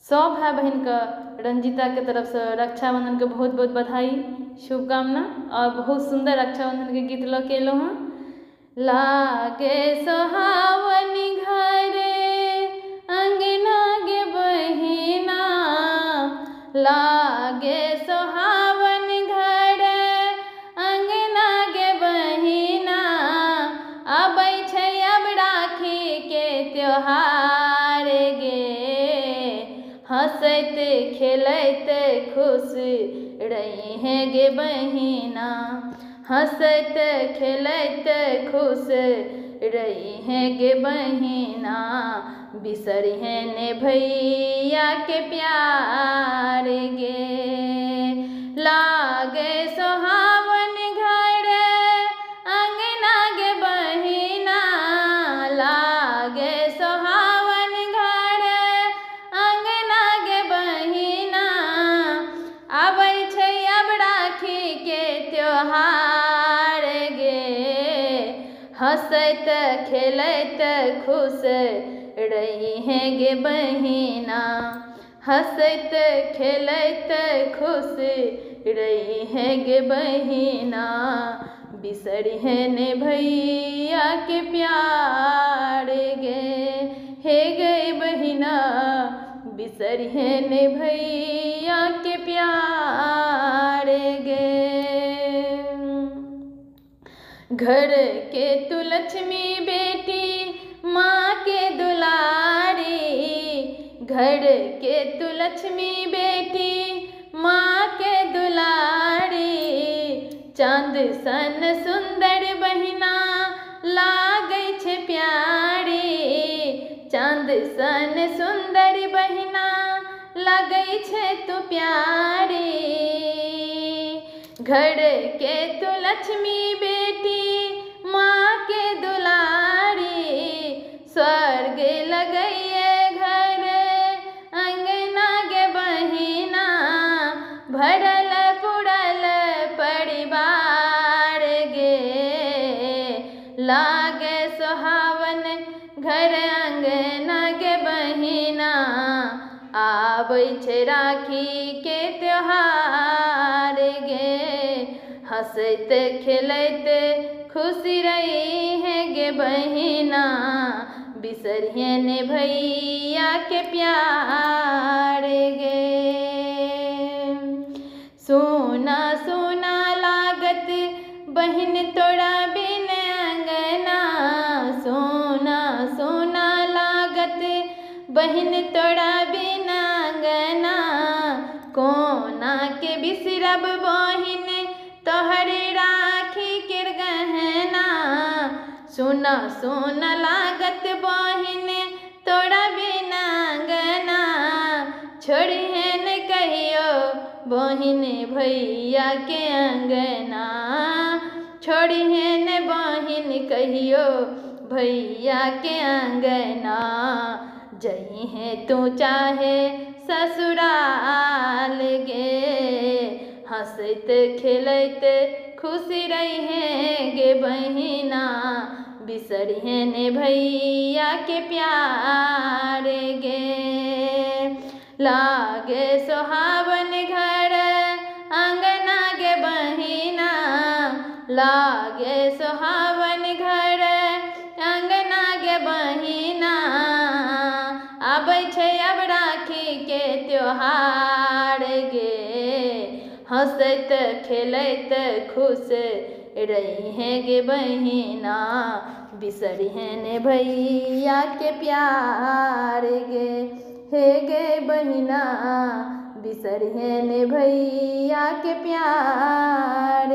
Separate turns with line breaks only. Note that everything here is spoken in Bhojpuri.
सब भाई बहन का रंजीता के तरफ से रक्षाबंधन के बहुत बहुत बधाई शुभकामना। और बहुत सुंदर रक्षाबंधन के गीत लगे लो हाँ। लागे सोहावनी घरे अंगना गे बहिना, लागे सोहावन घरे अंगना गे बहिना, अबै छै अब राखी के त्योहार गे। हंसत खेलत खुश रही हैं गे बहिना, हंसत खेलत खुश रही हैं गे बहिना, बिसरिहें ने भैया के प्यार गे। लागे सोहावन घर अंगना गे बहिना, लागे सोहावन घर अंगना गे बहिना, आबै छै अब राखी के त्योहार गे। हंसत खेलत खुश रही हैं गे बहिना, हंसत खेलत खुश रही हैं गे बहिना, बिसरिहें ने भैया के प्यार गे। हे गे बहिना बिसरिहें ने भैया के प्यार गे। घर के तू लक्ष्मी बेटी माँ के दुलारी, घर के तू लक्ष्मी बेटी माँ के दुलारी, चांद सन सुंदर बहिना लागै छै प्यारी, चांद सन सुंदर बहिना लागै छै तू प्यारी। घर के तू लक्ष्मी बेटी माँ के दुलारी, स्वर्ग लगैए घर अंगना गे बहिना, भरल पुरल परिवार गे। लागे सोहावन घर अंगना गे बहिना, आबै छै राखी के त्योहार गे। हंसत खेलत खुशी रही हैं गे बहिना, बिसरिहें ने भैया के प्यार गे। सोना सोना लागत बहिन तोरा बिन अंगना, सोना सोना लागत बहिन तोरा बिन अंगना, कोना के बिसरब बहिन तोहर राखी के गहना। सोना सोना लागत बहिन तोरा बिन अंगना, छोड़िहें न कहियो बहिन भैया के अंगना, छोड़िहें न बहिन कहियो भैया के अंगना। जइहें तू चाहे ससुराल गे, हंसत खेलत खुशी रहिहें गे बहिना, बिसरिहें ने भैया के प्यार गे। लागे सोहावन घर अंगना गे बहिना, लागे सोहावन घर अंगना गे बहिना, आबै छै अब राखी के त्योहार गे। हंसत खेलत खुश रहिहें गे बहिना, बिसरिहें ने भैया के प्यार गे। हे गे बहिना बिसरिहें ने भैया के प्यार